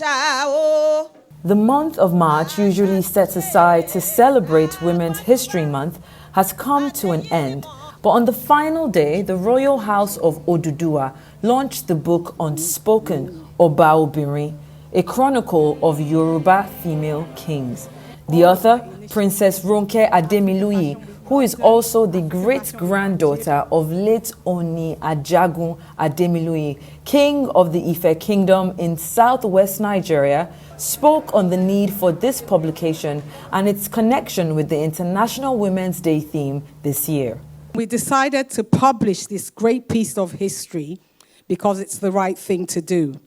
The month of March, usually set aside to celebrate Women's History Month, has come to an end. But on the final day, the Royal House of Oduduwa launched the book Unspoken, Oba Obinrin, a chronicle of Yoruba Female Kings. The author, Princess Ronke Ademiluyi, who is also the great-granddaughter of late Ooni Enitan Ademiluyi, king of the Ife Kingdom in southwest Nigeria, spoke on the need for this publication and its connection with the International Women's Day theme this year. We decided to publish this great piece of history because it's the right thing to do.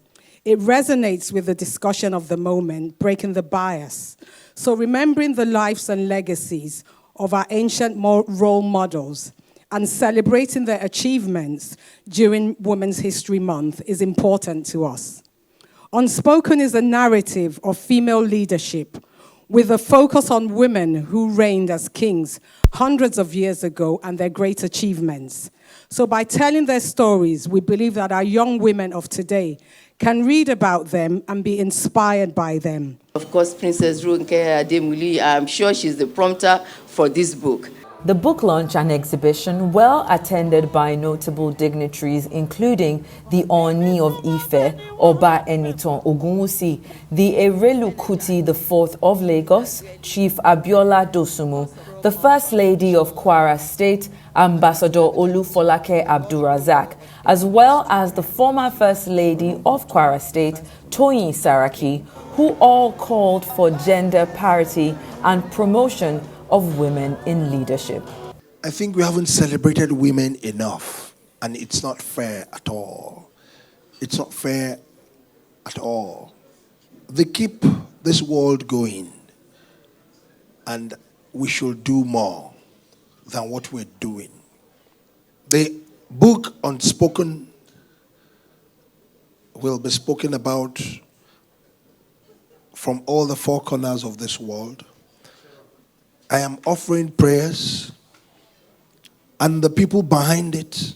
It resonates with the discussion of the moment, breaking the bias. So remembering the lives and legacies of our ancient role models and celebrating their achievements during Women's History Month is important to us. Unspoken is a narrative of female leadership with a focus on women who reigned as kings hundreds of years ago and their great achievements. So by telling their stories, we believe that our young women of today can read about them and be inspired by them. Of course, Princess Ronke Ademiluyi, I'm sure she's the prompter for this book. The book launch and exhibition, well attended by notable dignitaries, including the Ooni of Ife, Oba Enitan Ogunwusi, the Erelu Kuti IV of Lagos, Chief Abiola Dosumu, the First Lady of Kwara State, Ambassador Olufolake Abdulrazak, as well as the former First Lady of Kwara State, Toyin Saraki, who all called for gender parity and promotion of women in leadership. I think we haven't celebrated women enough, and it's not fair at all. It's not fair at all. They keep this world going, and we should do more than what we're doing. The book Unspoken will be spoken about from all the four corners of this world. I am offering prayers, and the people behind it,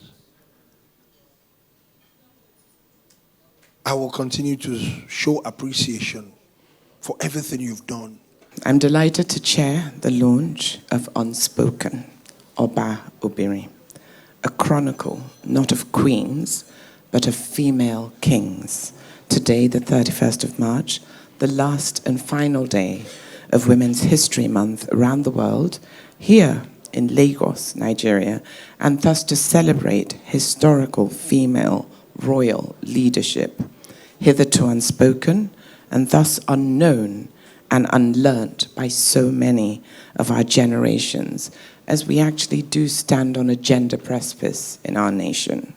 I will continue to show appreciation for everything you've done. I'm delighted to chair the launch of Unspoken, Oba Obinrin, a chronicle not of queens, but of female kings. Today, the 31st of March, the last and final day of Women's History Month around the world, here in Lagos, Nigeria, and thus to celebrate historical female royal leadership, hitherto unspoken and thus unknown and unlearnt by so many of our generations, as we actually do stand on a gender precipice in our nation.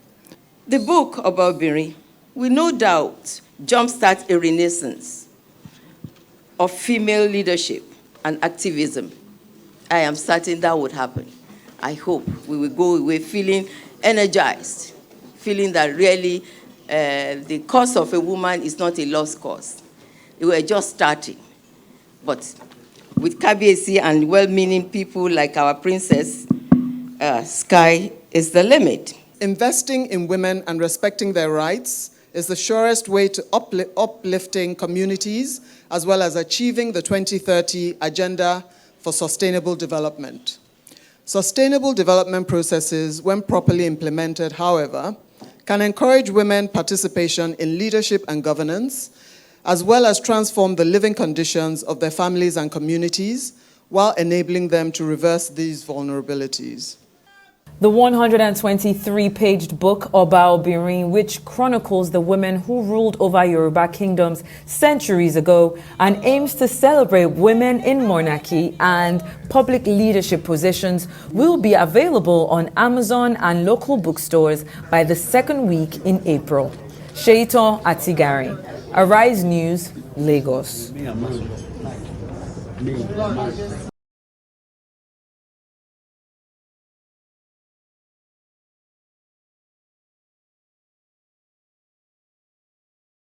The book about Obinrin will no doubt jumpstart a renaissance of female leadership and activism. I am certain that would happen. I hope we will go away feeling energized, feeling that really the cause of a woman is not a lost cause. We were just starting. But with KBAC and well-meaning people like our princess, sky is the limit. Investing in women and respecting their rights is the surest way to uplifting communities as well as achieving the 2030 Agenda for Sustainable Development. Sustainable development processes, when properly implemented, however, can encourage women participation in leadership and governance, as well as transform the living conditions of their families and communities while enabling them to reverse these vulnerabilities. The 123-page book, Oba Obinrin, which chronicles the women who ruled over Yoruba kingdoms centuries ago and aims to celebrate women in monarchy and public leadership positions, will be available on Amazon and local bookstores by the second week in April. Shaitan Atigari, Arise News, Lagos.